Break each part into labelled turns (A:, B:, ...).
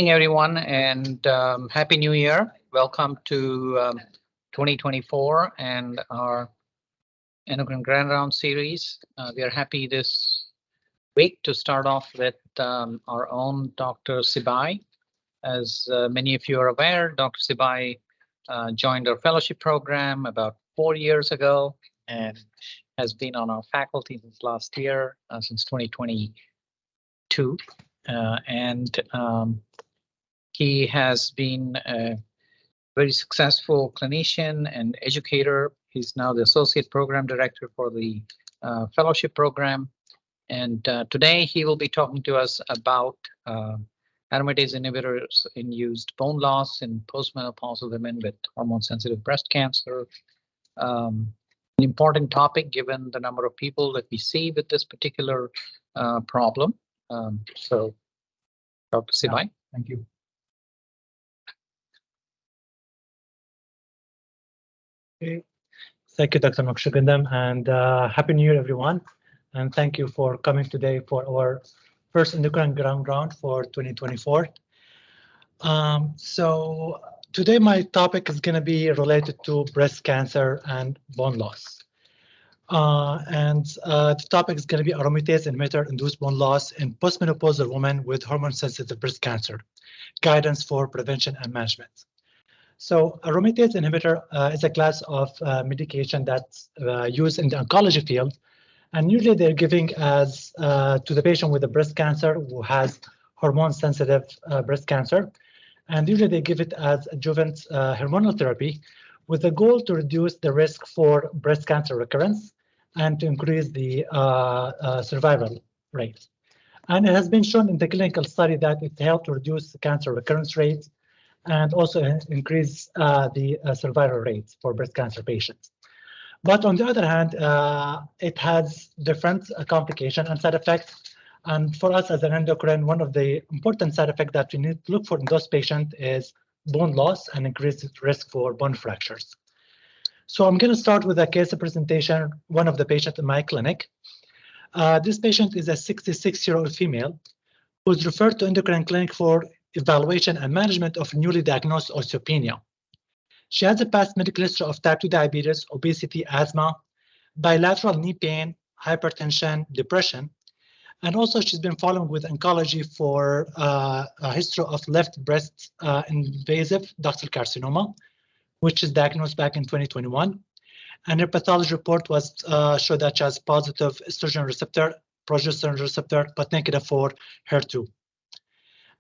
A: Morning, everyone, and Happy New Year. Welcome to 2024 and our Endocrine Grand Round series. We are happy this week to start off with our own Dr. Sibai. As many of you are aware, Dr. Sibai joined our fellowship program about 4 years ago and has been on our faculty since last year, since 2022. He has been a very successful clinician and educator. He's now the associate program director for the fellowship program. And today he will be talking to us about aromatase inhibitors induced bone loss in postmenopausal women with hormone-sensitive breast cancer. An important topic given the number of people that we see with this particular problem. So, Dr. Sibai.
B: Thank you. Okay. Thank you, Dr. Makshugandam, and Happy New Year, everyone. And thank you for coming today for our first Endocrine Ground Round for 2024. So today my topic is going to be related to breast cancer and bone loss. The topic is going to be aromatase inhibitor induced bone loss in postmenopausal women with hormone-sensitive breast cancer, guidance for prevention and management. So aromatase inhibitor is a class of medication that's used in the oncology field, and usually they're giving as to the patient with a breast cancer who has hormone-sensitive breast cancer, and usually they give it as adjuvant hormonal therapy with the goal to reduce the risk for breast cancer recurrence and to increase the survival rate. And it has been shown in the clinical study that it helped to reduce the cancer recurrence rate and also increase the survival rates for breast cancer patients. But on the other hand, it has different complications and side effects. And for us as an endocrine, one of the important side effects that we need to look for in those patients is bone loss and increased risk for bone fractures. So I'm going to start with a case presentation, one of the patients in my clinic. This patient is a 66-year-old female who was referred to endocrine clinic for evaluation and management of newly diagnosed osteopenia. She has a past medical history of type 2 diabetes, obesity, asthma, bilateral knee pain, hypertension, depression, and also she's been following with oncology for a history of left breast invasive ductal carcinoma, which is diagnosed back in 2021. And her pathology report was showed that she has positive estrogen receptor, progesterone receptor, but negative for HER2.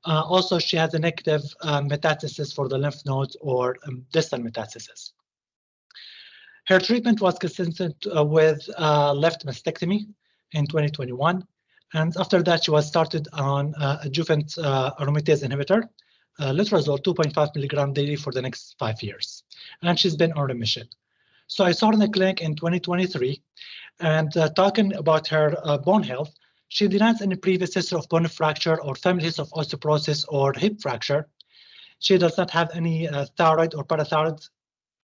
B: Also, she has a negative metastasis for the lymph nodes or distal metastasis. Her treatment was consistent with left mastectomy in 2021. And after that, she was started on adjuvant aromatase inhibitor, letrozole 2.5 milligram daily for the next 5 years. And she's been on remission. So I saw her in the clinic in 2023 and talking about her bone health. She denies any previous history of bone fracture or family history of osteoporosis or hip fracture. She does not have any thyroid or parathyroid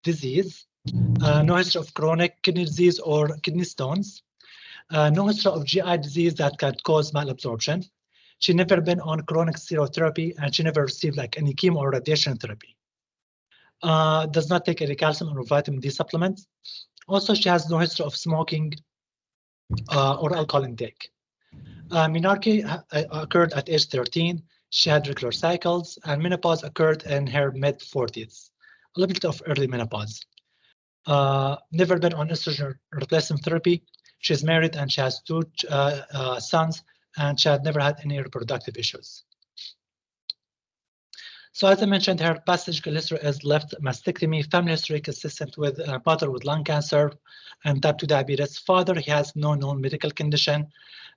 B: disease, no history of chronic kidney disease or kidney stones, no history of GI disease that can cause malabsorption. She never been on chronic steroid and she never received like any chemo or radiation therapy. Does not take any calcium or vitamin D supplements. Also, she has no history of smoking or alcohol intake. Menarche occurred at age 13. She had regular cycles, and menopause occurred in her mid-40s, a little bit of early menopause. Never been on estrogen replacement therapy. She's married and she has 2 sons, and she had never had any reproductive issues. So as I mentioned, her past surgical history is left mastectomy, family history consistent with mother with lung cancer and type 2 diabetes. Father, he has no known medical condition,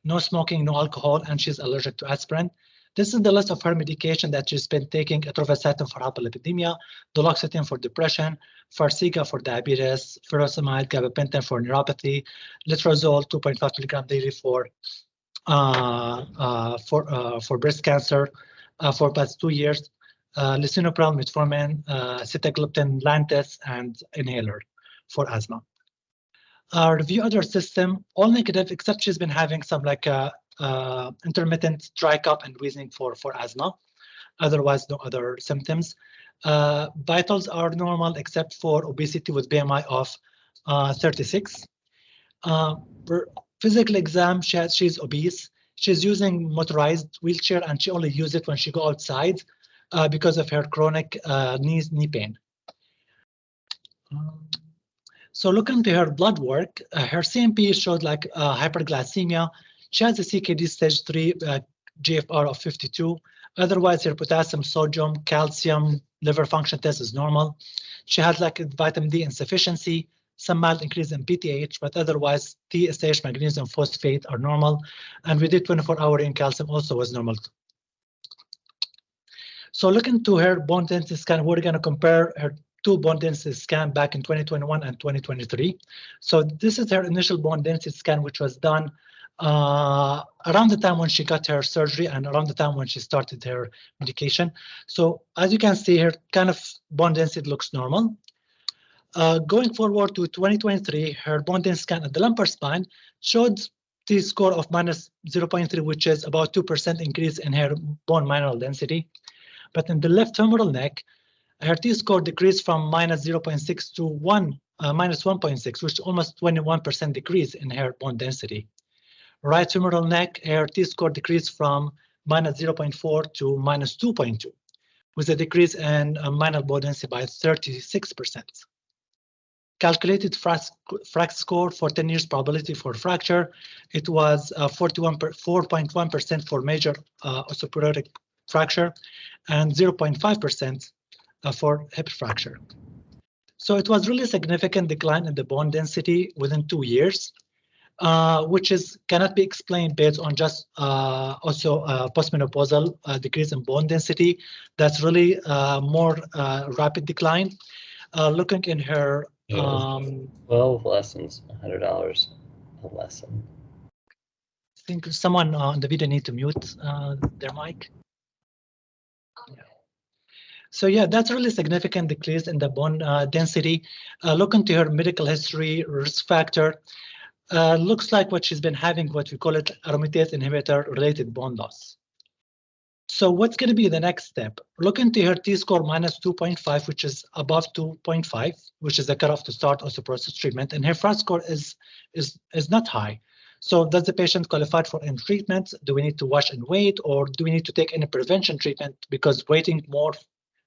B: no smoking, no alcohol, and she's allergic to aspirin. This is the list of her medication that she's been taking: atorvastatin for hyperlipidemia, duloxetine for depression, Farxiga for diabetes, furosemide, gabapentin for neuropathy, letrozole 2.5 milligram daily for breast cancer for past 2 years. Lisinopril, metformin, sitagliptin, Lantus, and inhaler for asthma. Review other system, all negative, except she's been having some like intermittent dry cough and wheezing for asthma. Otherwise, no other symptoms. Vitals are normal except for obesity with BMI of 36. Per physical exam, she's obese. She's using motorized wheelchair, and she only uses it when she go outside because of her chronic knee pain. So looking to her blood work, her CMP showed like hyperglycemia. She has a CKD stage 3 GFR of 52. Otherwise, her potassium, sodium, calcium, liver function test is normal. She had like vitamin D insufficiency, some mild increase in PTH, but otherwise TSH, magnesium, phosphate are normal. And we did 24-hour in calcium also was normal. So looking to her bone density scan, we're going to compare her two bone density scan back in 2021 and 2023. So this is her initial bone density scan, which was done around the time when she got her surgery and around the time when she started her medication. So as you can see here, kind of bone density looks normal. Going forward to 2023, her bone density scan at the lumbar spine showed T-score of minus 0.3, which is about 2% increase in her bone mineral density. But in the left femoral neck, her T-score decreased from minus 0.6 to minus 1.6, which is almost 21% decrease in her bone density. Right femoral neck, her T-score decreased from minus 0.4 to minus 2.2, with a decrease in mineral bone density by 36%. Calculated FRAX score for 10 years probability for fracture, it was 4.1% for major osteoporotic fracture and 0.5% for hip fracture. So it was really significant decline in the bone density within 2 years, which cannot be explained based on just also postmenopausal decrease in bone density. That's really more rapid decline. Looking in her
C: 12 lessons, $100 a lesson.
B: I think someone on the video need to mute their mic. Yeah. So yeah, that's really significant decrease in the bone density. Looking to her medical history, risk factor, looks like what she's been having, what we call it aromatase inhibitor related bone loss. So what's going to be the next step? Look into her T-score minus 2.5, which is above 2.5, which is the cutoff to start osteoporosis treatment, and her FRAX score is not high. So does the patient qualify for any treatment? Do we need to watch and wait, or do we need to take any prevention treatment? Because waiting more,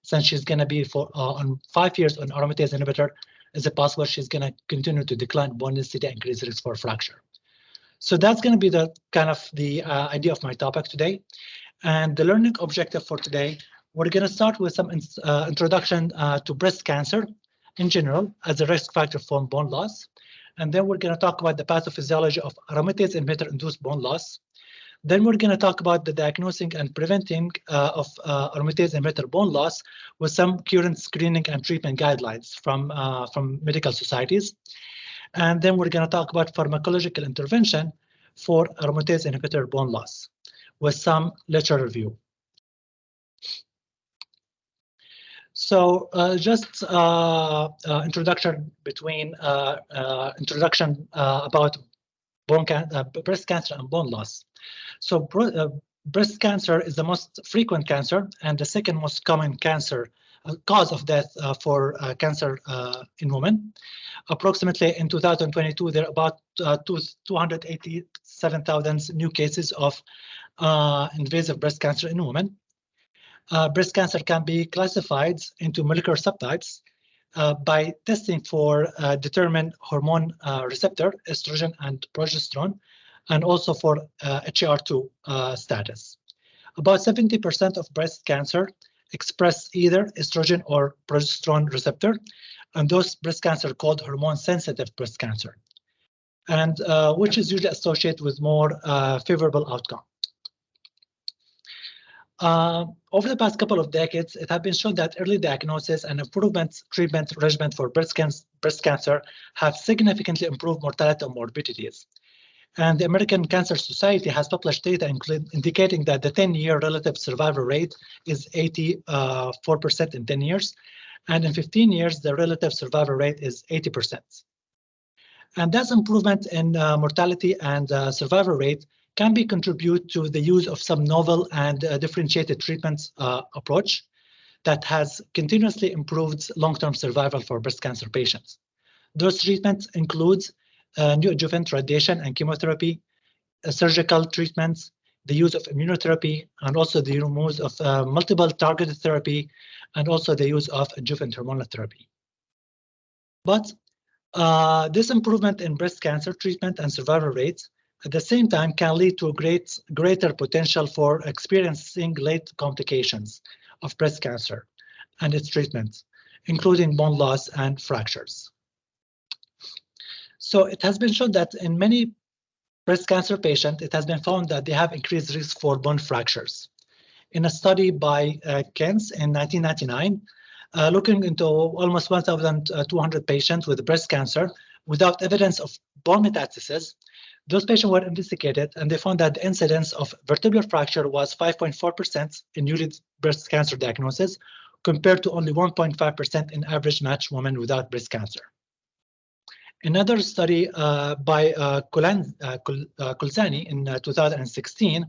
B: since she's going to be for on 5 years on aromatase inhibitor, is it possible she's going to continue to decline bone density and increase risk for fracture? So that's going to be the kind of the idea of my topic today. And the learning objective for today, we're going to start with some introduction to breast cancer in general as a risk factor for bone loss. And then we're going to talk about the pathophysiology of aromatase inhibitor-induced bone loss. Then we're going to talk about the diagnosing and preventing of aromatase inhibitor bone loss with some current screening and treatment guidelines from medical societies. And then we're going to talk about pharmacological intervention for aromatase inhibitor bone loss with some literature review. So just introduction between introduction about breast cancer and bone loss. So breast cancer is the most frequent cancer and the second most common cancer cause of death for cancer in women. Approximately in 2022, there are about 287,000 new cases of invasive breast cancer in women. Breast cancer can be classified into molecular subtypes by testing for determined hormone receptor, estrogen and progesterone, and also for HER2 status. About 70% of breast cancer express either estrogen or progesterone receptor, and those breast cancer are called hormone-sensitive breast cancer, and which is usually associated with more favorable outcome. Over the past couple of decades, it has been shown that early diagnosis and improvement treatment regimen for breast cancer have significantly improved mortality and morbidities. And the American Cancer Society has published data indicating that the 10-year relative survival rate is 84% in 10 years, and in 15 years, the relative survival rate is 80%. And that improvement in mortality and survival rate can be contribute to the use of some novel and differentiated treatments approach that has continuously improved long-term survival for breast cancer patients. Those treatments include neoadjuvant radiation and chemotherapy, surgical treatments, the use of immunotherapy, and also the use of multiple targeted therapy, and also the use of adjuvant hormonal therapy. But this improvement in breast cancer treatment and survival rates at the same time can lead to greater potential for experiencing late complications of breast cancer and its treatment, including bone loss and fractures. So it has been shown that in many breast cancer patients, it has been found that they have increased risk for bone fractures. In a study by Kens in 1999, looking into almost 1,200 patients with breast cancer without evidence of bone metastasis, those patients were investigated and they found that the incidence of vertebral fracture was 5.4% in newly breast cancer diagnosis, compared to only 1.5% in average matched women without breast cancer. Another study by Kulzani in 2016,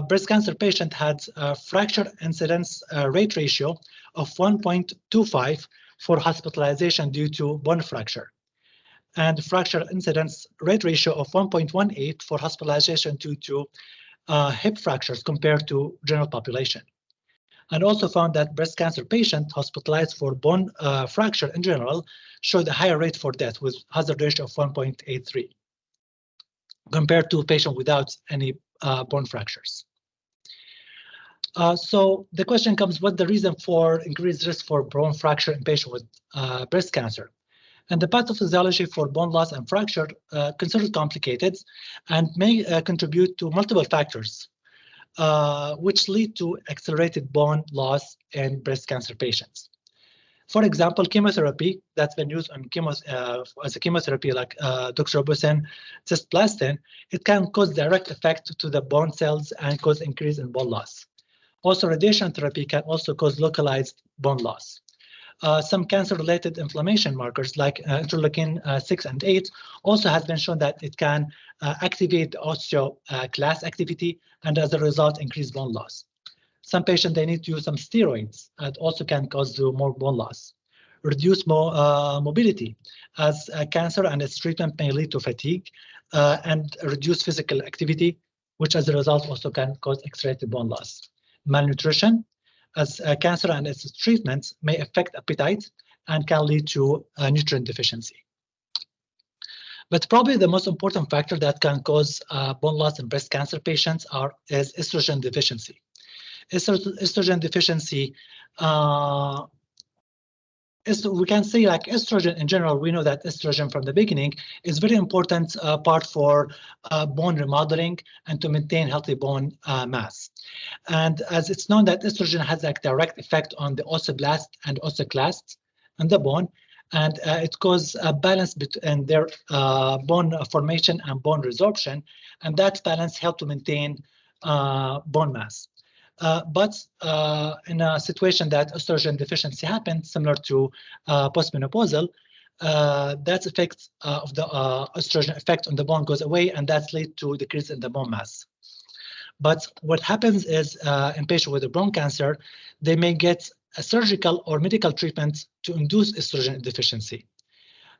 B: breast cancer patient had a fracture incidence rate ratio of 1.25 for hospitalization due to bone fracture, and fracture incidence rate ratio of 1.18 for hospitalization due to hip fractures compared to general population. And also found that breast cancer patients hospitalized for bone fracture in general showed a higher rate for death with hazard ratio of 1.83 compared to patients without any bone fractures. So the question comes, what's the reason for increased risk for bone fracture in patients with breast cancer? And the pathophysiology for bone loss and fracture considered complicated and may contribute to multiple factors, which lead to accelerated bone loss in breast cancer patients. For example, chemotherapy that's been used on as a chemotherapy like doxorubicin, cisplatin, it can cause direct effect to the bone cells and cause increase in bone loss. Also, radiation therapy can also cause localized bone loss. Some cancer-related inflammation markers like interleukin 6 and 8 also has been shown that it can activate osteoclast activity and as a result increase bone loss. Some patients, they need to use some steroids and also can cause more bone loss. Reduce mobility as cancer and its treatment may lead to fatigue and reduce physical activity, which as a result also can cause accelerated bone loss. Malnutrition, as cancer and its treatments may affect appetite and can lead to nutrient deficiency. But probably the most important factor that can cause bone loss in breast cancer patients is estrogen deficiency. Estrogen deficiency, we can say like estrogen in general, we know that estrogen from the beginning is very important part for bone remodeling and to maintain healthy bone mass. And as it's known that estrogen has a direct effect on the osteoblast and osteoclasts in the bone, and it causes a balance between their bone formation and bone resorption, and that balance helps to maintain bone mass. But in a situation that estrogen deficiency happens, similar to postmenopausal, that effect of the estrogen effect on the bone goes away, and that's lead to decrease in the bone mass. But what happens is in patients with a bone cancer, they may get a surgical or medical treatment to induce estrogen deficiency.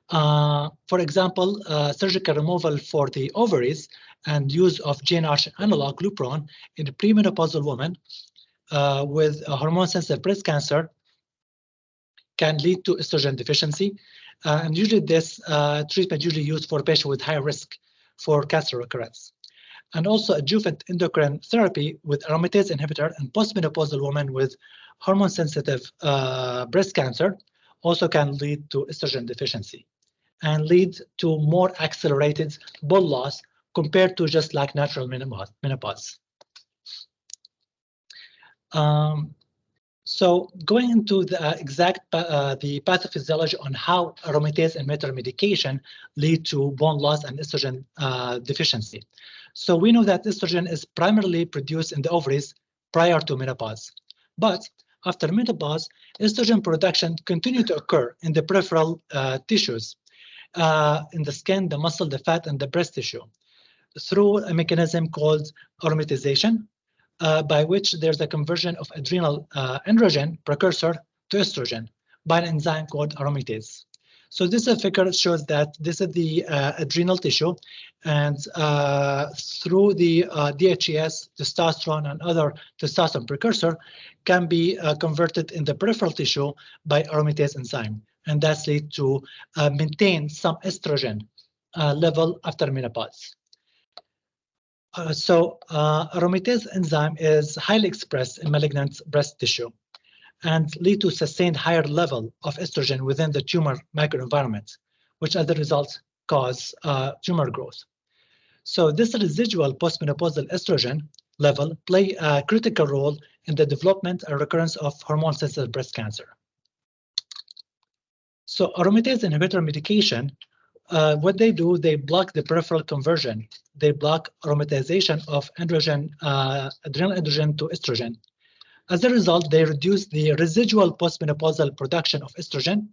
B: For example, surgical removal for the ovaries and use of GnRH analog Lupron in a premenopausal woman with a hormone-sensitive breast cancer can lead to estrogen deficiency. And usually this treatment usually used for patients with high risk for cancer recurrence. And also adjuvant endocrine therapy with aromatase inhibitor in postmenopausal women with hormone-sensitive breast cancer also can lead to estrogen deficiency and lead to more accelerated bone loss compared to just like natural menopause. So going into the exact the pathophysiology on how aromatase inhibitor medication lead to bone loss and estrogen deficiency. So we know that estrogen is primarily produced in the ovaries prior to menopause, but after menopause, estrogen production continue to occur in the peripheral tissues, in the skin, the muscle, the fat, and the breast tissue. through a mechanism called aromatization, by which there's a conversion of adrenal androgen precursor to estrogen by an enzyme called aromatase. So this figure shows that this is the adrenal tissue, and through the DHEAS, testosterone, and other testosterone precursor can be converted in the peripheral tissue by aromatase enzyme, and that's lead to maintain some estrogen level after menopause. Aromatase enzyme is highly expressed in malignant breast tissue and lead to sustained higher level of estrogen within the tumor microenvironment, which as a result cause tumor growth. So this residual postmenopausal estrogen level play a critical role in the development and recurrence of hormone-sensitive breast cancer. So aromatase inhibitor medication, what they do, they block the peripheral conversion. They block aromatization of androgen, adrenal androgen to estrogen. As a result, they reduce the residual postmenopausal production of estrogen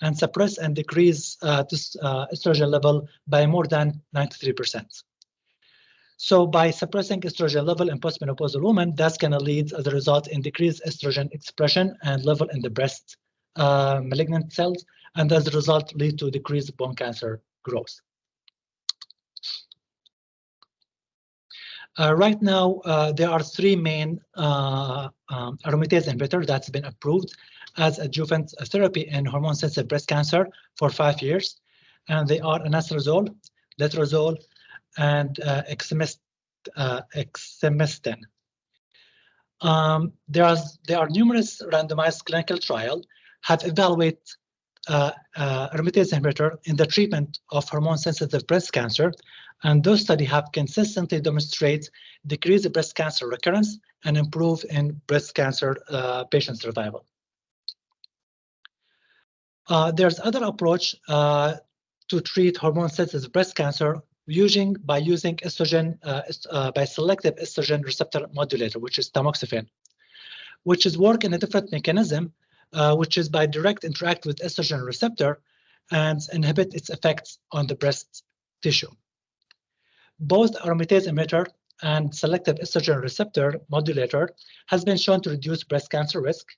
B: and suppress and decrease this estrogen level by more than 93%. So by suppressing estrogen level in postmenopausal women, that's going to lead as a result in decreased estrogen expression and level in the breast malignant cells, and as a result lead to decreased bone cancer growth. Right now, there are three main aromatase inhibitors that's been approved as adjuvant therapy in hormone-sensitive breast cancer for 5 years, and they are anastrozole, letrozole, and exemestane. There are numerous randomized clinical trials have evaluated aromatase inhibitor in the treatment of hormone-sensitive breast cancer, and those studies have consistently demonstrated decreased breast cancer recurrence and improve in breast cancer patient survival. There's other approach to treat hormone-sensitive breast cancer by using estrogen, by selective estrogen receptor modulator, which is tamoxifen, which is work in a different mechanism, which is by direct interact with estrogen receptor and inhibit its effects on the breast tissue. Both aromatase inhibitor and selective estrogen receptor modulator has been shown to reduce breast cancer risk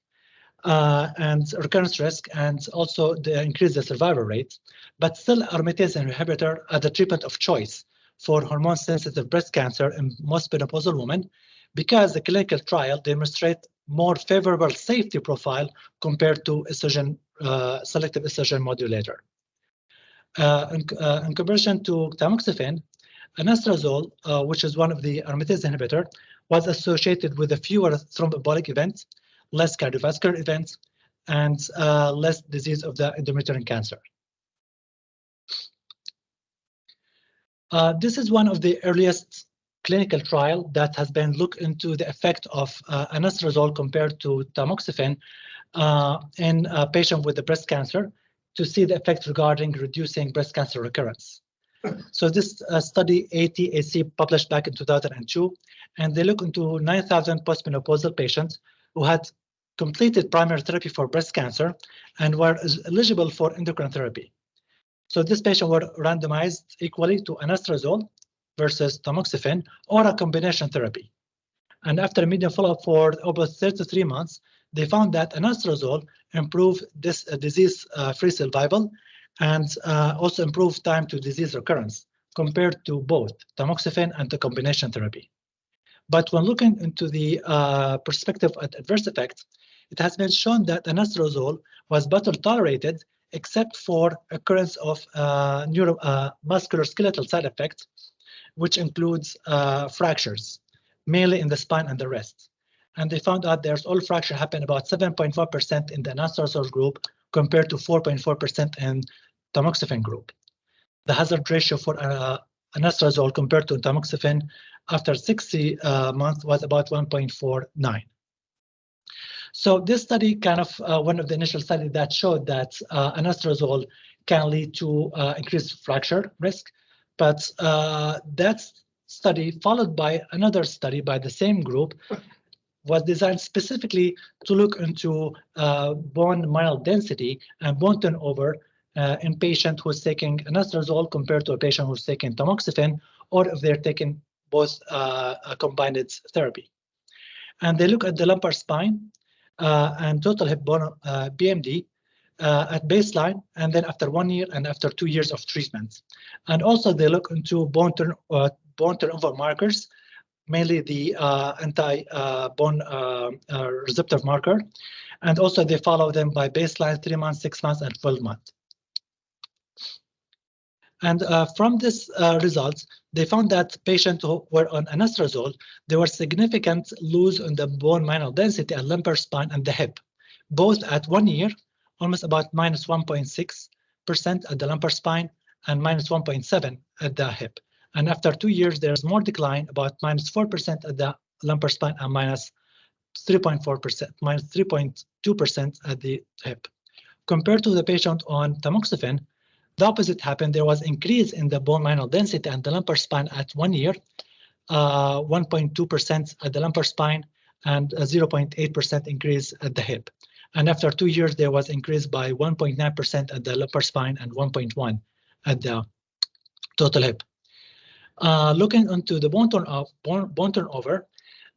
B: and recurrence risk, and also increase the survival rate. But still, aromatase inhibitor are the treatment of choice for hormone-sensitive breast cancer in most menopausal women, because the clinical trial demonstrate more favorable safety profile compared to estrogen, selective estrogen modulator. In comparison to tamoxifen, anastrozole, which is one of the aromatase inhibitor, was associated with a fewer thromboembolic events, less cardiovascular events, and less disease of the endometrial cancer. This is one of the earliest clinical trial that has been looked into the effect of anastrozole compared to tamoxifen in a patient with the breast cancer to see the effect regarding reducing breast cancer recurrence. So this study ATAC published back in 2002, and they look into 9,000 postmenopausal patients who had completed primary therapy for breast cancer and were eligible for endocrine therapy. So this patient were randomized equally to anastrozole versus tamoxifen or a combination therapy. And after a median follow-up for almost 33 months, they found that anastrozole improved this disease-free survival and also improved time to disease recurrence compared to both tamoxifen and the combination therapy. But when looking into the perspective of adverse effects, it has been shown that anastrozole was better tolerated except for occurrence of musculoskeletal side effects, which includes fractures, mainly in the spine and the wrist. And they found out there's all fracture happened about 7.4% in the anastrozole group compared to 4.4% in tamoxifen group. The hazard ratio for anastrozole compared to tamoxifen after 60 months was about 1.49. So this study kind of one of the initial studies that showed that anastrozole can lead to increased fracture risk, but that study followed by another study by the same group was designed specifically to look into bone mineral density and bone turnover in patient who's taking anastrozole compared to a patient who's taking tamoxifen or if they're taking both combined therapy. And they look at the lumbar spine and total hip bone BMD at baseline, and then after 1 year and after 2 years of treatment. And also they look into bone turnover markers, mainly the anti-bone receptor marker. And also they follow them by baseline 3 months, 6 months, and 12 months. And from this results, they found that patients who were on anastrozole, there was significant loss in the bone mineral density at lumbar spine and the hip, both at 1 year, almost about minus 1.6% at the lumbar spine and minus 1.7 at the hip. And after 2 years, there's more decline, about minus 4% at the lumbar spine and minus 3.4%, minus 3.2% at the hip. Compared to the patient on tamoxifen, the opposite happened. There was increase in the bone mineral density and the lumbar spine at 1 year, 1.2% at the lumbar spine and 0.8% increase at the hip. And after 2 years, there was increase by 1.9% at the lumbar spine and 1.1 at the total hip. Looking into the bone turnover,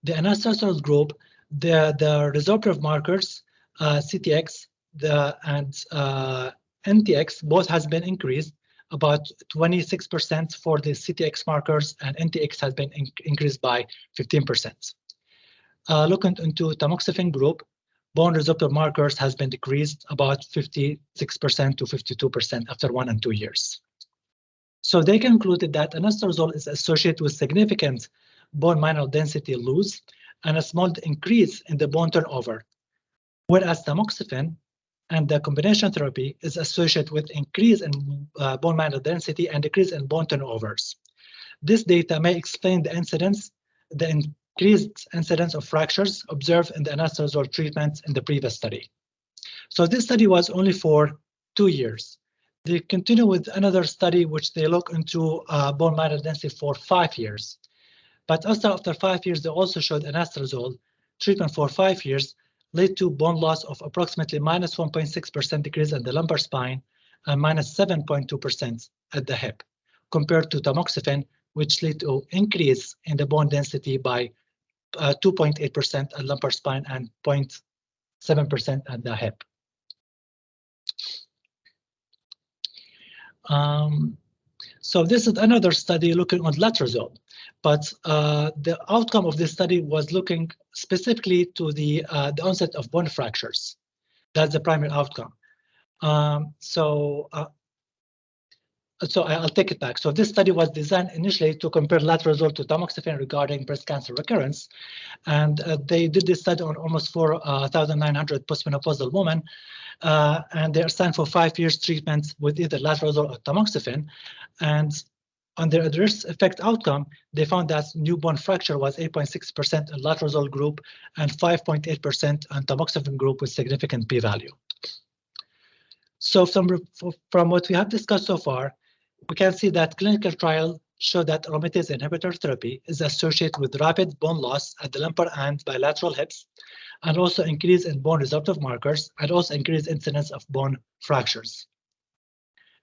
B: the anastrozole group, the resorptive markers, CTX and NTX, both has been increased, about 26% for the CTX markers, and NTX has been increased by 15%. Looking into tamoxifen group, bone resorptive markers has been decreased about 56% to 52% after 1 and 2 years. So they concluded that anastrozole is associated with significant bone mineral density loss and a small increase in the bone turnover, whereas tamoxifen and the combination therapy is associated with increase in bone mineral density and decrease in bone turnovers. This data may explain the increased incidence of fractures observed in the anastrozole treatment in the previous study. So this study was only for 2 years. They continue with another study which they look into bone mineral density for 5 years. But after 5 years, they also showed anastrozole treatment for 5 years led to bone loss of approximately minus 1.6% decrease in the lumbar spine and minus 7.2% at the hip, compared to tamoxifen, which led to increase in the bone density by 2.8% at lumbar spine and 0.7% at the hip. So this is another study looking on letrozole, but the outcome of this study was looking specifically to the onset of bone fractures. That's the primary outcome. So I'll take it back. So this study was designed initially to compare letrozole to tamoxifen regarding breast cancer recurrence, and they did this study on almost 4,900 postmenopausal women, and they are assigned for 5 years treatment with either letrozole or tamoxifen. And on their adverse effect outcome, they found that new bone fracture was 8.6% in letrozole group and 5.8% on tamoxifen group with significant p-value. So from what we have discussed so far, we can see that clinical trial show that aromatase inhibitor therapy is associated with rapid bone loss at the lumbar and bilateral hips, and also increase in bone resorptive markers, and also increased incidence of bone fractures.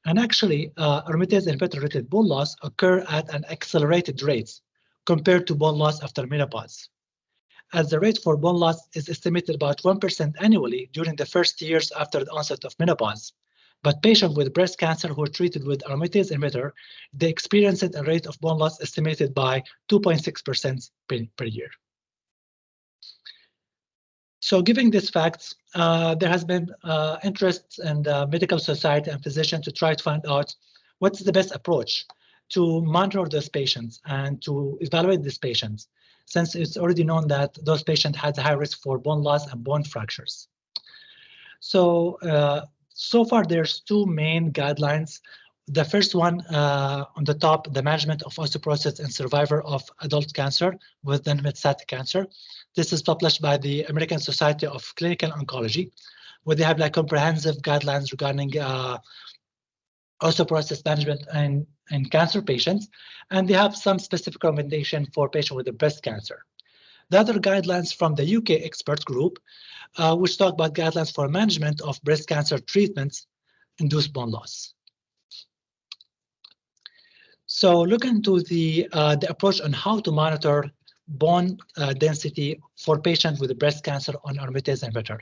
B: And actually, aromatase inhibitor-related bone loss occur at an accelerated rate compared to bone loss after menopause, as the rate for bone loss is estimated about 1% annually during the first years after the onset of menopause. But patients with breast cancer who are treated with aromatase inhibitor, they experienced a rate of bone loss estimated by 2.6% per year. So given these facts, there has been interest in the medical society and physicians to try to find out what's the best approach to monitor those patients and to evaluate these patients, since it's already known that those patients had a high risk for bone loss and bone fractures. So, so far there's 2 main guidelines. The first one on the top, the management of osteoporosis in survivor of adult cancer with metastatic cancer. This is published by the American Society of Clinical Oncology, where they have like comprehensive guidelines regarding osteoporosis management in cancer patients, and they have some specific recommendation for patients with breast cancer. The other guidelines from the UK expert group, which talk about guidelines for management of breast cancer treatments induced bone loss. So look into the approach on how to monitor bone density for patients with breast cancer on aromatase inhibitor.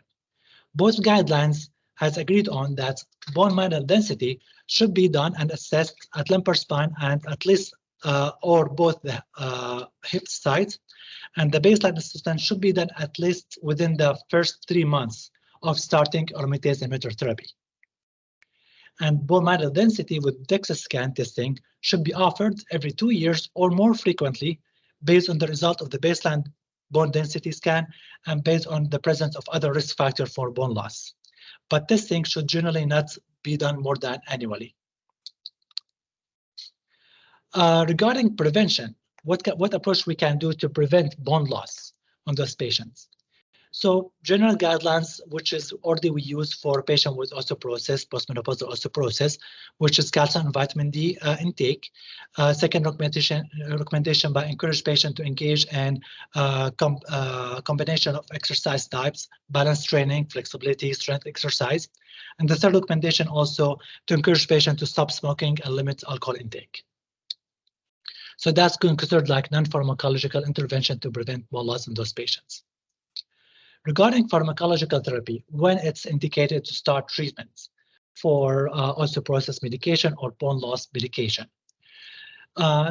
B: Both guidelines has agreed on that bone mineral density should be done and assessed at lumbar spine and at least or both the hip sides, and the baseline assessment should be done at least within the first 3 months of starting aromatase inhibitor therapy. And bone mineral density with DEXA scan testing should be offered every 2 years or more frequently based on the result of the baseline bone density scan and based on the presence of other risk factors for bone loss. But testing should generally not be done more than annually. Regarding prevention, what approach we can do to prevent bone loss on those patients? So general guidelines, which is already we use for patients with osteoporosis, postmenopausal osteoporosis, which is calcium and vitamin D intake. Second recommendation by encourage patient to engage in combination of exercise types, balance training, flexibility, strength exercise. And the third recommendation also to encourage patient to stop smoking and limit alcohol intake. So that's considered like non-pharmacological intervention to prevent bone loss in those patients. Regarding pharmacological therapy, when it's indicated to start treatments for osteoporosis medication or bone loss medication.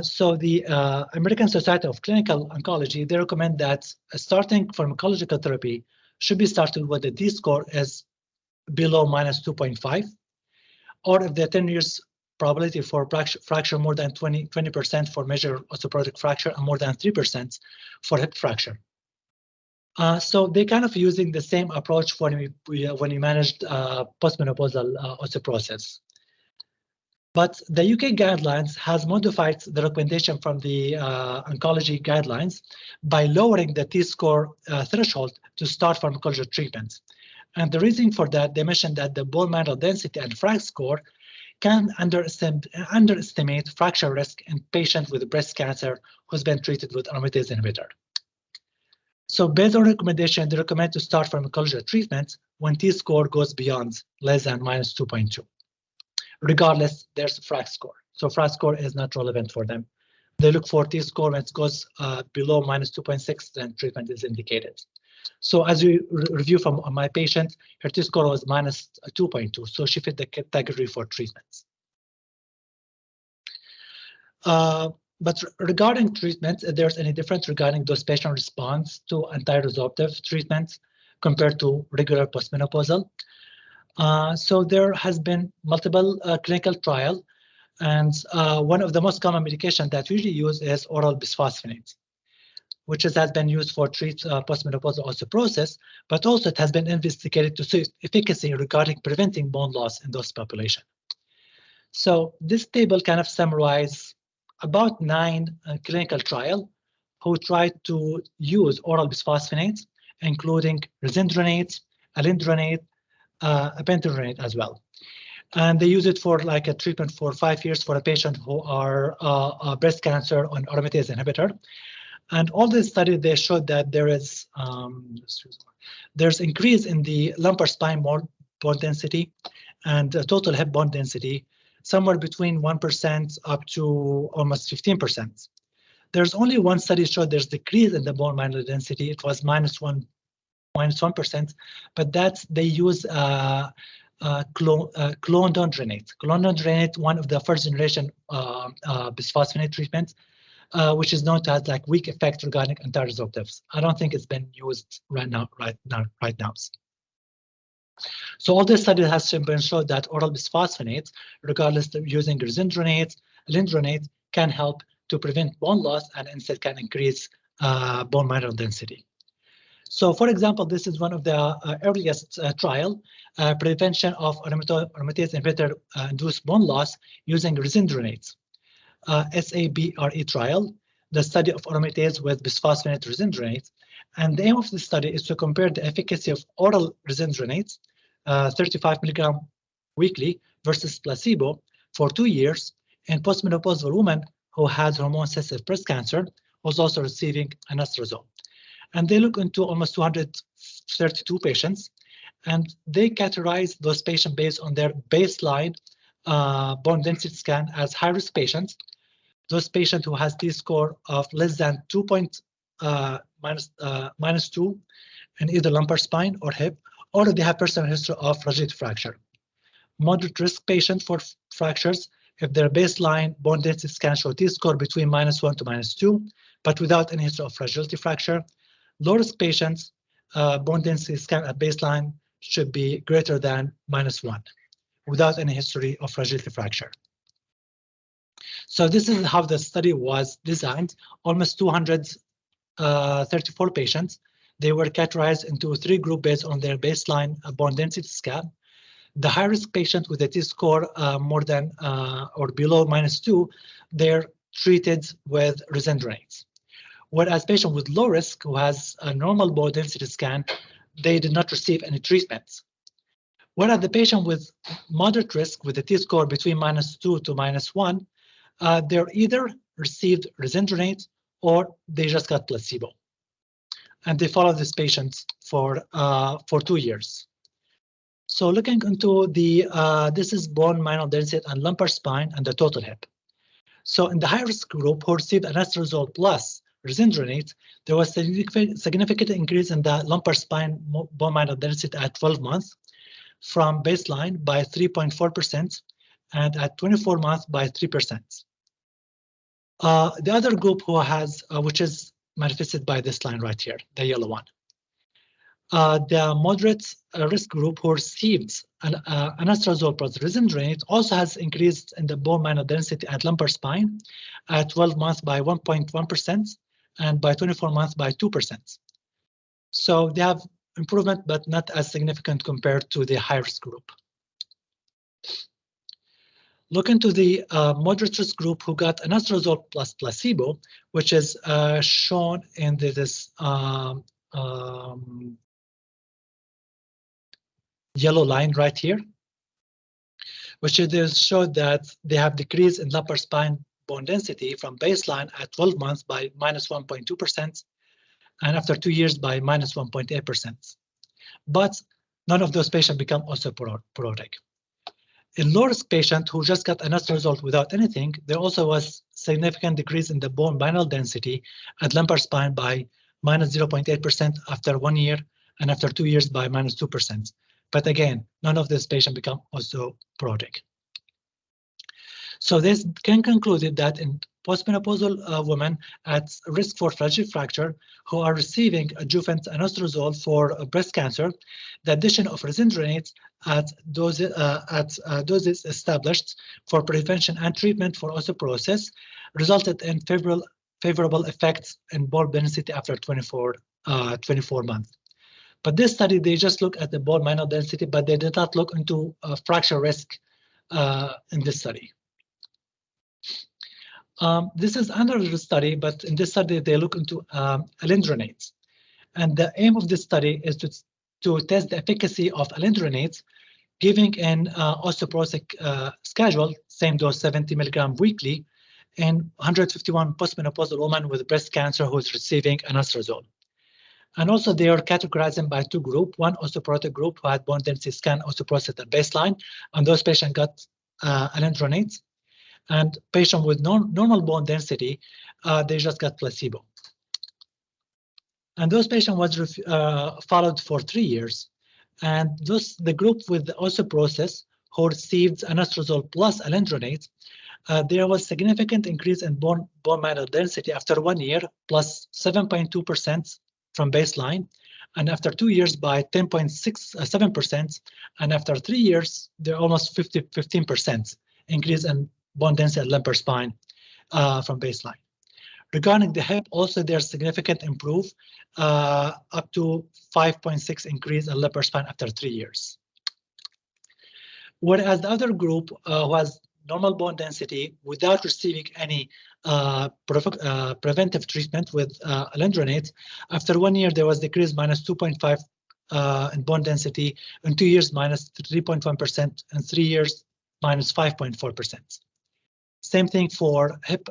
B: So the American Society of Clinical Oncology, they recommend that starting pharmacological therapy should be started when the D-score is below -2.5, or if the 10 years probability for fracture more than 20% for major osteoporotic fracture and more than 3% for hip fracture. So they kind of using the same approach when we managed postmenopausal osteoporosis. But the UK guidelines has modified the recommendation from the oncology guidelines by lowering the T-score threshold to start pharmacological treatment. And the reason for that, they mentioned that the bone mineral density and FRAX score can underestimate fracture risk in patients with breast cancer who's been treated with aromatase inhibitor. So based on recommendation, they recommend to start pharmacological treatment when T-score goes beyond less than -2.2. Regardless, there's FRAX score. So FRAX score is not relevant for them. They look for T-score when it goes below -2.6, then treatment is indicated. So as we review from my patient, her T-score was -2.2, so she fit the category for treatments. But regarding treatment, if there's any difference regarding those patient response to anti-resorptive treatment compared to regular postmenopausal. So there has been multiple clinical trial, and one of the most common medication that we usually use is oral bisphosphonates, which has been used for treat postmenopausal osteoporosis, but also it has been investigated to see efficacy regarding preventing bone loss in those population. So this table kind of summarizes about 9 clinical trials who tried to use oral bisphosphonates, including risindronate, alendronate, ependronate as well. And they use it for like a treatment for 5 years for a patient who are breast cancer on aromatase inhibitor. And all this study, they showed that there is there's increase in the lumbar spine bone density and total hip bone density, somewhere between 1% up to almost 15%. There's only one study showed there's decrease in the bone mineral density. It was -1%, but that's they use clonidronate. Clonidronate, one of the first generation bisphosphonate treatments, which is known to have like weak effect regarding anti-resorptives. I don't think it's been used right now. So all this study has been shown that oral bisphosphonates, regardless of using risindronate, alendronate, can help to prevent bone loss and instead can increase bone mineral density. So, for example, this is one of the earliest trial, prevention of aromatase inhibitor induced bone loss using risindronate. SABRE trial, the study of aromatase with bisphosphonate risindronate. And the aim of the study is to compare the efficacy of oral risindronate, 35 milligram weekly versus placebo for 2 years in postmenopausal woman who has hormone-sensitive breast cancer, who's also receiving anastrozole. And they look into almost 232 patients, and they categorize those patients based on their baseline bone density scan as high-risk patients, those patients who has T-score of less than minus 2 in either lumbar spine or hip, or they have personal history of fragility fracture. Moderate risk patient for fractures, if their baseline bone density scan show T-score between -1 to -2, but without any history of fragility fracture. Low risk patients, bone density scan at baseline should be greater than -1, without any history of fragility fracture. So this is how the study was designed. Almost 234 patients. They were categorized into 3 groups based on their baseline bone density scan. The high-risk patient with a T-score more than or below -2, they're treated with resendronate. Whereas patient with low risk who has a normal bone density scan, they did not receive any treatments. Whereas the patient with moderate risk with a T-score between -2 to -1, they're either received resendronate or they just got placebo. And they followed these patients for 2 years. So looking into the, this is bone mineral density and lumbar spine and the total hip. So in the high-risk group who received anastrozole plus resendronate, there was a significant increase in the lumbar spine bone mineral density at 12 months from baseline by 3.4% and at 24 months by 3%. The other group who has, which is manifested by this line right here, the yellow one. The moderate risk group who received anastrozole plus resendronate also has increased in the bone mineral density at lumbar spine at 12 months by 1.1% and by 24 months by 2%. So they have improvement, but not as significant compared to the high-risk group. Look into the moderate risk group who got anastrozole plus placebo, which is shown in this yellow line right here, which is showed that they have decreased in lumbar spine bone density from baseline at 12 months by -1.2% and after 2 years by -1.8%. But none of those patients become osteoporotic. In low-risk patient who just got anastrozole without anything, there also was significant decrease in the bone mineral density at lumbar spine by -0.8% after 1 year and after 2 years by -2%. But again, none of these patients become osteoporotic. So this can conclude that in postmenopausal women at risk for fragile fracture who are receiving adjuvant anastrozole for breast cancer, the addition of resendronate at doses established for prevention and treatment for osteoporosis resulted in favorable effects in bone density after 24 months. But this study, they just look at the bone mineral density, but they did not look into fracture risk in this study. This is another study, but in this study, they look into alendronate. And the aim of this study is to test the efficacy of alendronate, giving an osteoporotic schedule, same dose 70 milligram weekly, in 151 postmenopausal women with breast cancer who is receiving anastrozole. And also they are categorized by 2 groups, one osteoporotic group who had bone density scan osteoporosis at baseline, and those patients got alendronate. And patient with normal bone density, they just got placebo. And those patients was followed for 3 years. And the group with the osteoporosis who received anastrozole plus alendronate, there was significant increase in bone mineral density after 1 year, plus 7.2% from baseline, and after 2 years by 10.7%, and after 3 years, there almost 15% increase in bone density at lumbar spine from baseline. Regarding the hip, also there's significant improve, up to 5.6 increase in lumbar spine after 3 years. Whereas the other group was normal bone density without receiving any preventive treatment with alendronate. After 1 year, there was decrease -2.5 in bone density, in 2 years -3.1%, and 3 years -5.4%. Same thing for hip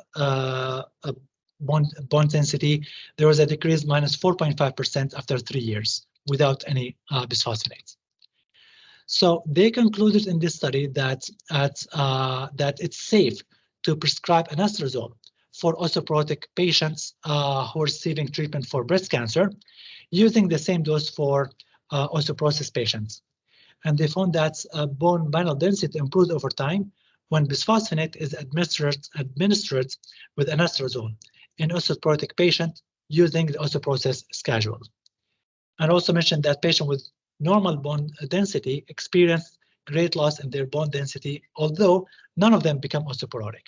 B: bone density. There was a decrease -4.5% after 3 years without any bisphosphonates. So they concluded in this study that it's safe to prescribe anastrozole for osteoporotic patients who are receiving treatment for breast cancer, using the same dose for osteoporosis patients. And they found that bone mineral density improved over time when bisphosphonate is administered with anastrozole in osteoporotic patients using the osteoporosis schedule. And also mentioned that patients with normal bone density experience great loss in their bone density, although none of them become osteoporotic.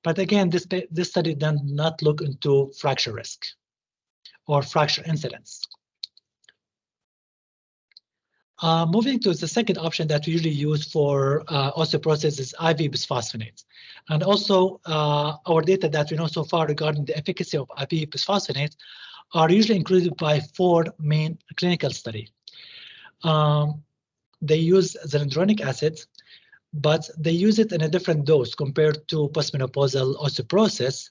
B: But again, this study did not look into fracture risk or fracture incidence. Moving to the second option that we usually use for osteoporosis is IV bisphosphonates. And also our data that we know so far regarding the efficacy of IV bisphosphonates are usually included by 4 main clinical studies. They use zoledronic acid, but they use it in a different dose compared to postmenopausal osteoporosis,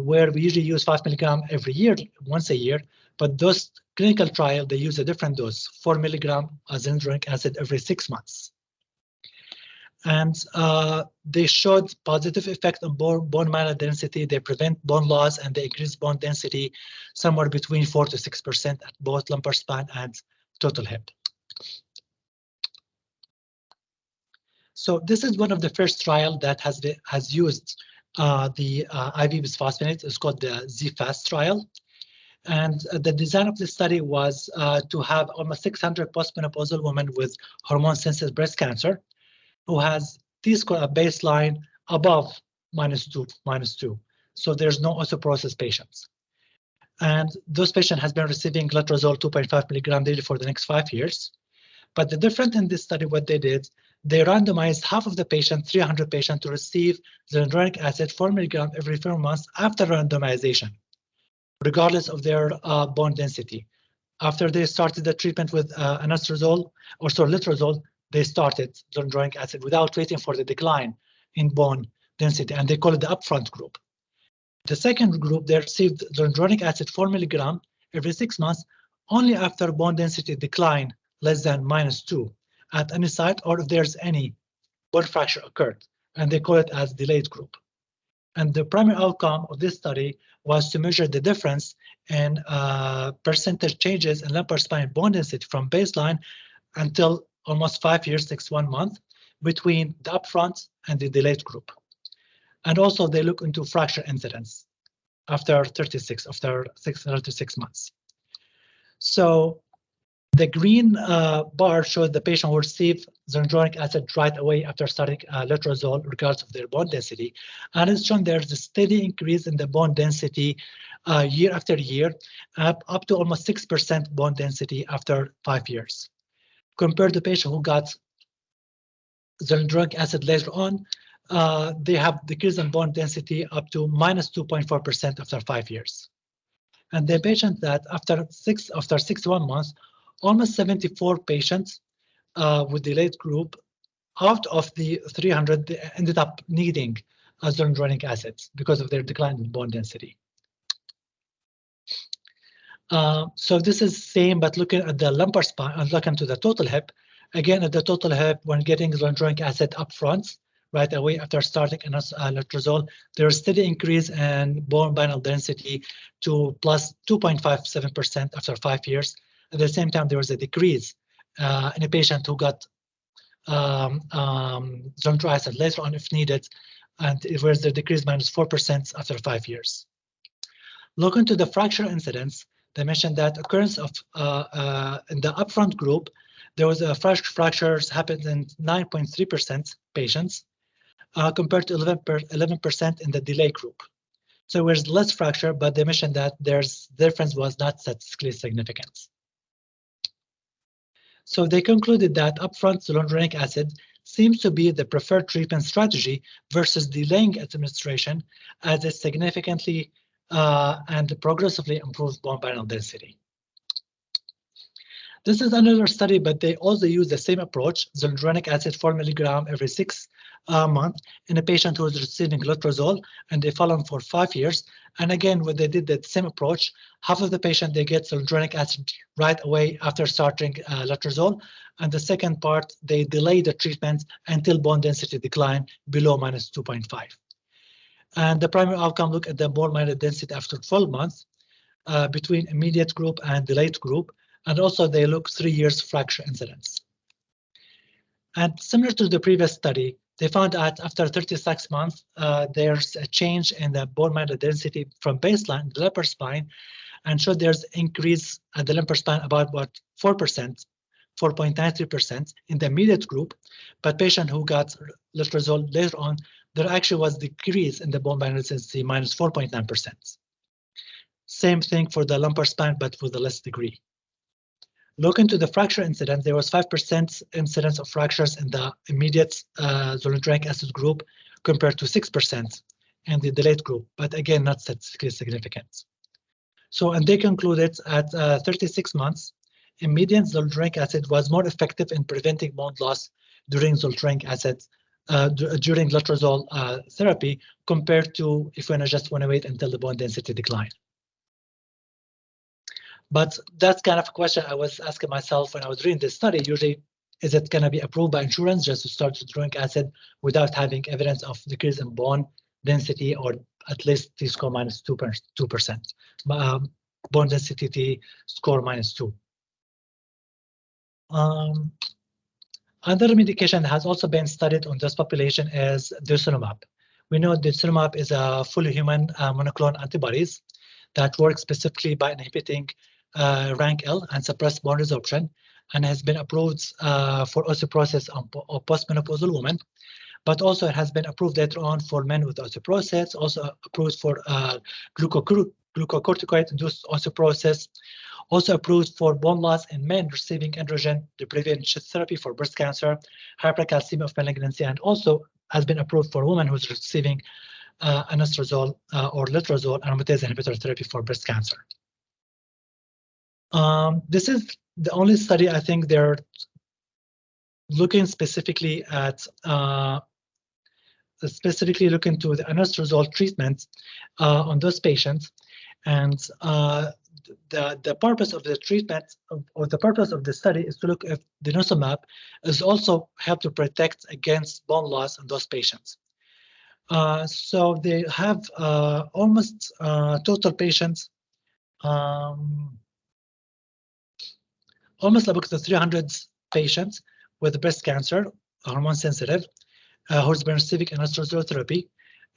B: where we usually use 5 milligram every year, once a year. But those clinical trial, they use a different dose, 4 milligram zoledronic acid every 6 months. And they showed positive effect on bone mineral density. They prevent bone loss and they increase bone density somewhere between 4 to 6% at both lumbar spine and total hip. So this is one of the first trial that has used the IV bisphosphonates. It's called the ZFAST trial. And the design of the study was to have almost 600 postmenopausal women with hormone-sensitive breast cancer who has T-score at baseline above -2. So there's no osteoporosis patients. And those patients has been receiving letrozole 2.5 milligram daily for the next 5 years. But the difference in this study, what they did, they randomized half of the patients, 300 patients, to receive zoledronic acid 4 milligram every 4 months after randomization, regardless of their bone density. After they started the treatment with anastrozole or letrozole, they started zoledronic acid without waiting for the decline in bone density, and they call it the upfront group. The second group, they received zoledronic acid 4 milligram every 6 months, only after bone density decline less than -2 at any site, or if there's any bone fracture occurred, and they call it as delayed group. And the primary outcome of this study was to measure the difference in percentage changes in lumbar spine bone density from baseline until almost 5 years, 1 month, between the upfront and the delayed group. And also they look into fracture incidence after 6 months. So the green bar shows the patient who received zoledronic acid right away after starting letrozole, regardless of their bone density. And it's shown there's a steady increase in the bone density year after year, up to almost 6% bone density after 5 years. Compared to the patient who got zoledronic acid later on, they have decrease in bone density up to -2.4% after 5 years. And the patient that after 61 months, almost 74 patients with delayed group out of the 300 they ended up needing zoledronic acid because of their decline in bone density. So this is same, but looking at the lumbar spine and looking to the total hip. Again, at the total hip, when getting zoledronic acid up front, right away after starting letrozole, there's a steady increase in bone mineral density to plus 2.57% after 5 years. At the same time, there was a decrease in a patient who got zoledronic acid later on if needed, and it was the decrease -4% after 5 years. Looking to the fracture incidence, they mentioned that occurrence of in the upfront group, there was a fractures happened in 9.3% patients compared to 11% in the delay group. So there was less fracture, but they mentioned that there's difference was not statistically significant. So they concluded that upfront zoledronic acid seems to be the preferred treatment strategy versus delaying administration, as it significantly and progressively improves bone mineral density. This is another study, but they also use the same approach, zoledronic acid 4 milligram every 6 months in a patient who is receiving letrozole, and they follow them for 5 years. And again, when they did the same approach, half of the patient, they get zoledronic acid right away after starting letrozole. And the second part, they delay the treatment until bone density decline below -2.5. And the primary outcome look at the bone mineral density after 12 months between immediate group and delayed group. And also they look 3 years fracture incidence. And similar to the previous study, they found that after 36 months, there's a change in the bone mineral density from baseline, the lumbar spine, and showed there's increase at the lumbar spine about 4%, 4.93% in the immediate group. But patient who got letrozole later on, there actually was decrease in the bone mineral density minus 4.9%. Same thing for the lumbar spine, but with a less degree. Look into the fracture incidence, there was 5% incidence of fractures in the immediate zoledronic acid group compared to 6% in the delayed group, but again, not statistically significant. So, and they concluded at 36 months, immediate zoledronic acid was more effective in preventing bone loss during zoledronic acid, during letrozole therapy compared to if we just want to wait until the bone density decline. But that's kind of a question I was asking myself when I was reading this study. Usually, is it going to be approved by insurance just to start zoledronic acid without having evidence of decrease in bone density or at least T-score minus 2%, bone density T-score minus 2. Another medication that has also been studied on this population is denosumab. We know denosumab is a fully human monoclonal antibodies that work specifically by inhibiting rank L and suppress bone resorption, and has been approved for osteoporosis on postmenopausal women, but also it has been approved later on for men with osteoporosis, also approved for glucocorticoid-induced osteoporosis, also approved for bone loss in men receiving androgen deprivation therapy for breast cancer, hypercalcemia of malignancy, and also has been approved for women who's receiving anastrozole or letrozole aromatase inhibitor therapy for breast cancer. This is the only study I think they're looking specifically at looking to the anastrozole treatment on those patients, and the purpose of the treatment or the purpose of the study is to look if denosumab is also help to protect against bone loss in those patients. So they have almost total patients, almost about 300 patients with breast cancer, hormone sensitive, who's been receiving anastrozole therapy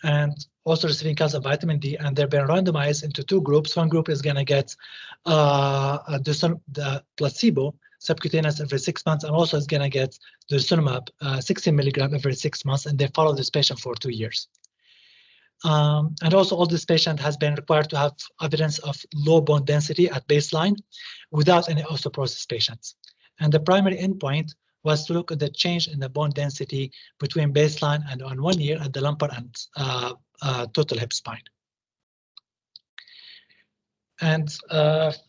B: and also receiving calcium vitamin D, and they've been randomized into 2 groups. One group is going to get the placebo subcutaneous every 6 months, and also is going to get denosumab 60 milligram every 6 months, and they follow this patient for 2 years. And also all this patient has been required to have evidence of low bone density at baseline without any osteoporosis patients. And the primary endpoint was to look at the change in the bone density between baseline and on 1 year at the lumbar and total hip spine. And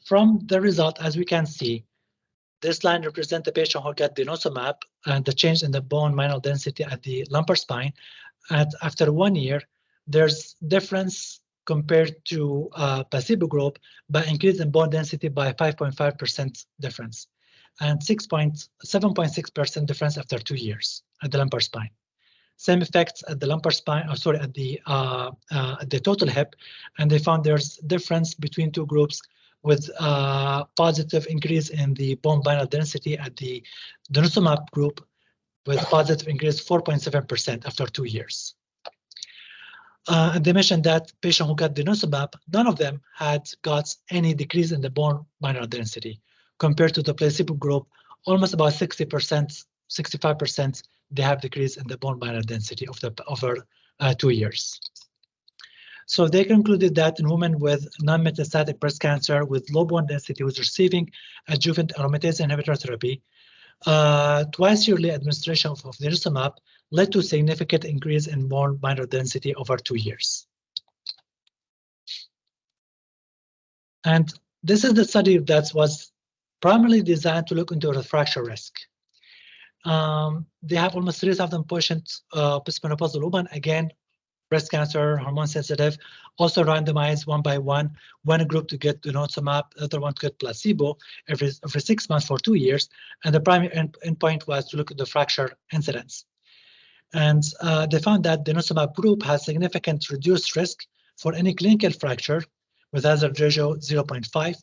B: from the result, as we can see, this line represents the patient who got denosumab and the change in the bone mineral density at the lumbar spine. And after 1 year, there's difference compared to placebo group by increase in bone density by 5.5% difference and 7.6% difference after 2 years at the lumbar spine. Same effects at the lumbar spine, at the total hip, and they found there's difference between 2 groups with positive increase in the bone mineral density at the denosumab group with positive increase 4.7% after 2 years. And they mentioned that patient who got denosumab, none of them had got any decrease in the bone mineral density compared to the placebo group, almost about 60%, 65%, they have decrease in the bone mineral density over 2 years. So they concluded that in women with non-metastatic breast cancer with low bone density who's receiving adjuvant aromatase inhibitor therapy, twice yearly administration of denosumab led to significant increase in bone mineral density over 2 years. And this is the study that was primarily designed to look into the fracture risk. They have almost 3,000 patients, postmenopausal women, again, breast cancer, hormone sensitive, also randomized 1 by 1, one group to get denosumab, the other one to get placebo every 6 months for 2 years. And the primary endpoint was to look at the fracture incidence. And they found that denosumab group has significant reduced risk for any clinical fracture with hazard ratio 0.5,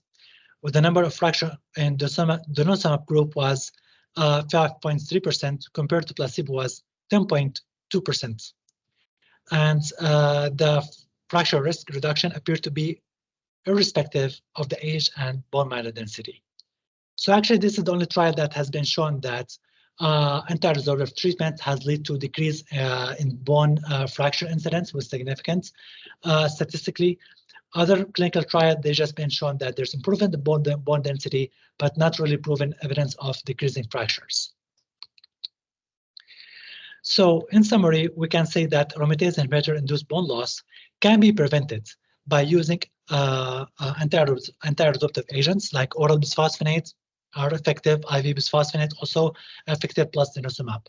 B: with the number of fracture in denosumab group was 5.3% compared to placebo was 10.2%. And the fracture risk reduction appeared to be irrespective of the age and bone mineral density. So actually, this is the only trial that has been shown that anti-resorptive treatment has led to decrease in bone fracture incidence with significance. Statistically, other clinical trials, they just been shown that there's improvement in bone density, but not really proven evidence of decreasing fractures. So in summary, we can say that aromatase inhibitor-induced bone loss can be prevented by using anti-resorptive agents like oral bisphosphonates are effective, IV bisphosphonate also effective, plus denosumab.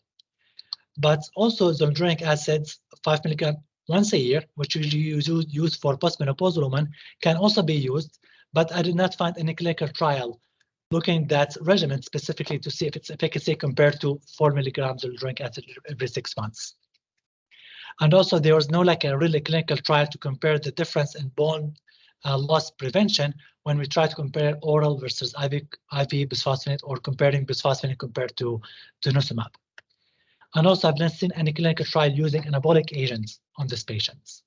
B: But also zoledronic acids, 5 mg once a year, which usually used for postmenopausal women, can also be used, but I did not find any clinical trial looking at that regimen specifically to see if its efficacy compared to 4 mg zoledronic acid every 6 months. And also there was no a really clinical trial to compare the difference in bone loss prevention when we try to compare oral versus IV bisphosphonate or comparing bisphosphonate compared to denosumab. And also I've not seen any clinical trial using anabolic agents on these patients.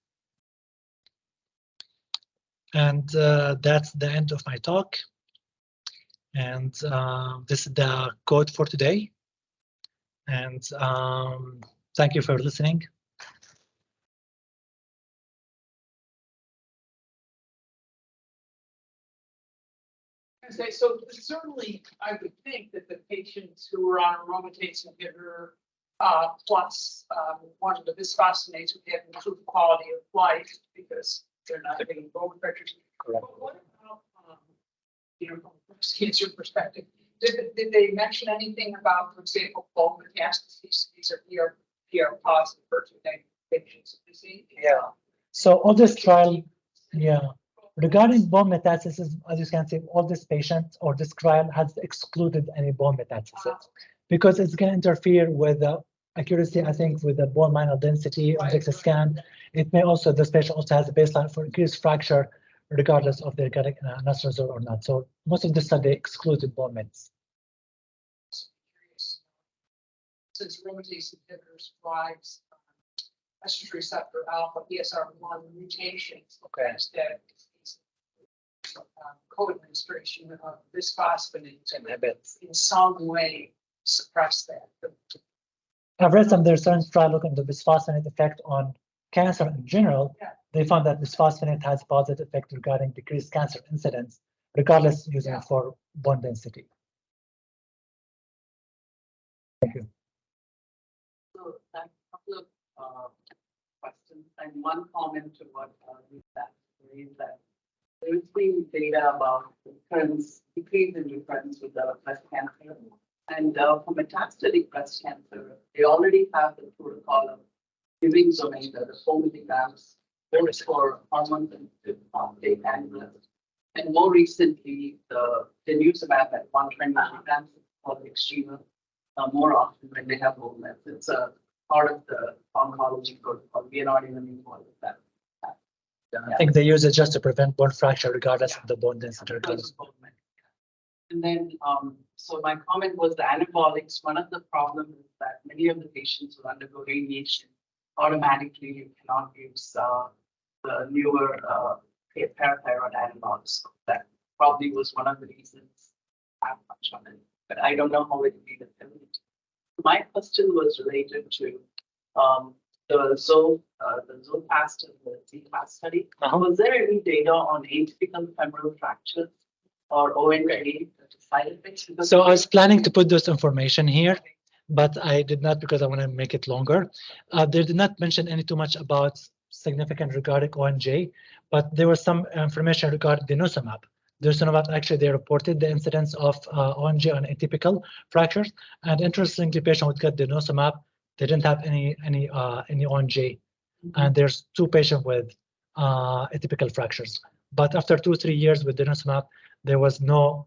B: And that's the end of my talk. And this is the code for today. And thank you for listening.
D: So certainly, I would think that the patients who are on aromatase inhibitor plus one of the bisphosphonates would have improved quality of life because they're not getting bone fractures.
B: Correct.
D: But what about, from a breast cancer perspective? Did they mention anything about, for example, bone metastases? These are PR positive HER2 patients.
B: Yeah. So all this trial, yeah. Regarding bone metastasis, as you can see, all this patient or this trial has excluded any bone metastasis because it's going to interfere with the accuracy, I think, with the bone mineral density on DEXA scan. It may also, this patient also has a baseline for increased fracture, regardless of their getting nasal result or not. So most of the study excluded bone mets.
D: Since aromatase inhibitors drives estrogen receptor alpha ESR1 mutations, that co-administration of bisphosphonates in some way suppress that.
B: I've read some there's certain trial looking at the bisphosphonate effect on cancer in general. Yeah. They found that bisphosphonate has positive effect regarding decreased cancer incidence, regardless using it for bone density. Thank you.
E: So a couple of questions and one comment to what you said is that there's been data about decrease in recurrence with the breast cancer. And for metastatic breast cancer, they already have the protocol of giving Zometa, the 4 mg, both for hormone-sensitive prostate and breast. And more recently, the denosumab at 120 mg for the extreme more often when they have bone mets. It's a part of the oncology protocol. We are not even involved with that.
B: I think they use it just to prevent bone fracture, regardless of the bone density.
E: And then, so my comment was the anabolics. One of the problems is that many of the patients who undergo radiation automatically you cannot use the newer parathyroid anabolics. That probably was one of the reasons I have much on it, but I don't know how it be the ability. My question was related to the ZOPAST and the ZPAST study. Was there any data on atypical femoral fractures or ONJ side effects?
B: So I was planning to put this information here, but I did not because I want to make it longer. They did not mention any too much about significant regarding ONJ, but there was some information regarding denosumab. Denosumab, actually, they reported the incidence of ONJ on atypical fractures, and interestingly, patient would get denosumab. They didn't have any ONJ, and there's 2 patients with atypical fractures. But after 2-3 years with denosumab, there was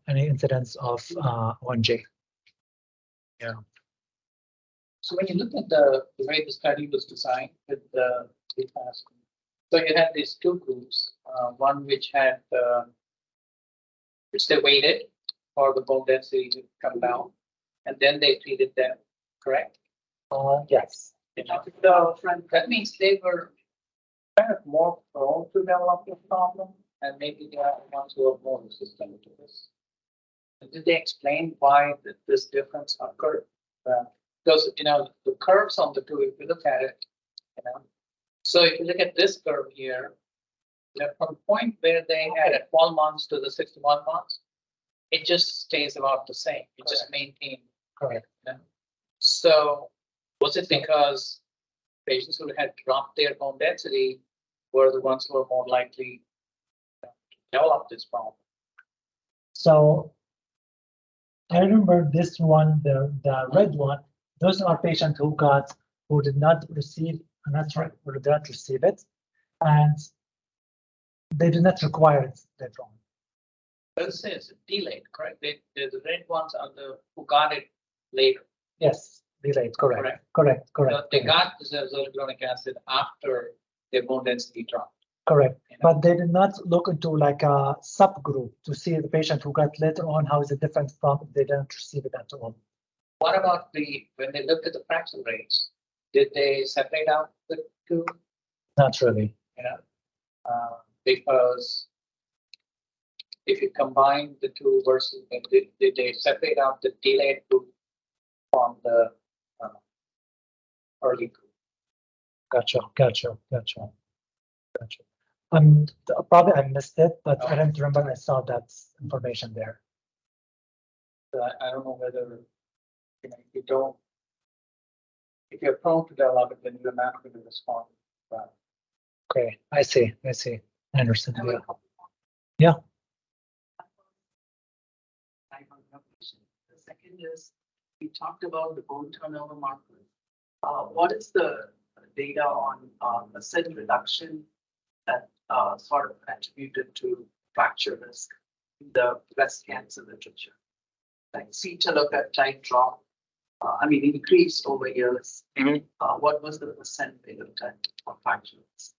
B: any incidence of ONJ. Yeah.
A: So when you look at the way the study was designed with the task, so you had these two groups, one which had which they waited for the bone density to come down, and then they treated them, correct?
B: Yes.
A: That means they were kind of more prone to develop this problem, and maybe they are the ones who are more resistant to this. Did they explain why this difference occurred? Because the curves on the two, if you look at it, so if you look at this curve here, from the point where they had at 12 months to the 61 months, it just stays about the same. It just maintained.
B: Correct.
A: So was it because patients who had dropped their bone density were the ones who were more likely to develop this problem?
B: So I remember this one, the red one. Those are patients who did not receive an or did not receive it, and they did not require it later on.
A: This is delayed, correct? The red ones are the who got it later.
B: Yes, delayed. Correct.
A: So they got the hyaluronic acid after their bone density dropped.
B: Correct. But they did not look into like a subgroup to see the patient who got later on, how is it different from if they didn't receive it at all.
A: What about when they looked at the fracture rates, did they separate out the two?
B: Not really.
A: Because if you combine the two versus, did they separate out the delayed group from the early group?
B: Gotcha. Probably I missed it, but I don't remember I saw that information there.
A: I don't know whether if you're prone to develop it, then you're not going to respond.
B: Okay, I see. I understand.
E: I have a couple more.
B: Yeah.
E: The second is, we talked about the bone turnover markers. What is the data on the cell reduction that sort of attributed to fracture risk in the breast cancer literature? Like peptide drop, increase over years. What was the percentage of time of fracture risk?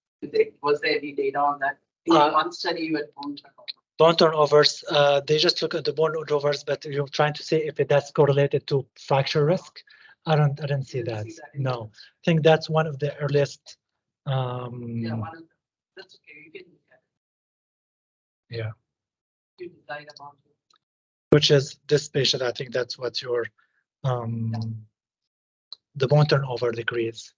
E: Was there any data on that? In one study, you had bone turnover.
B: Bone turnovers, they just look at the bone turnovers, but you're trying to see if that's correlated to fracture risk. I didn't see that. No, I think that's one of the earliest.
E: Yeah, one of them. That's okay. You can look at it.
B: Yeah.
E: You decide about it.
B: Which is this patient. I think that's what your the bone turnover decrease.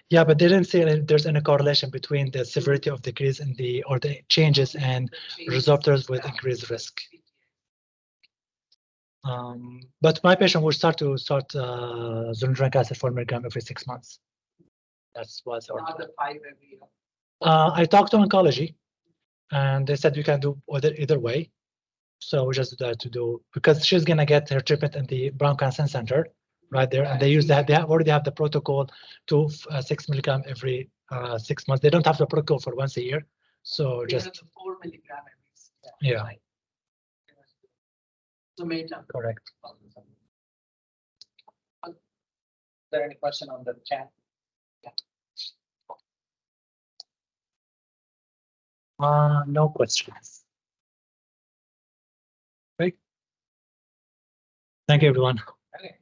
B: Yeah, but they didn't say if there's any correlation between the severity of decrease and the changes and receptors with increased risk. But my patient will start hyaluronic acid 4 milligram every 6 months. That's what's our.
E: Not the 5 every year.
B: I talked to oncology, and they said you can do either way. So we just decided to do because she's gonna get her treatment in the Brown Cancer Center right there, and they use that. They already have the protocol to 6 milligram every 6 months. They don't have the protocol for once a year, so
E: They
B: just
E: have the 4 milligram every
B: yeah.
E: Right. Tomato.
B: Correct.
A: Is there any question on the chat?
B: No questions. Great. Thank you, everyone.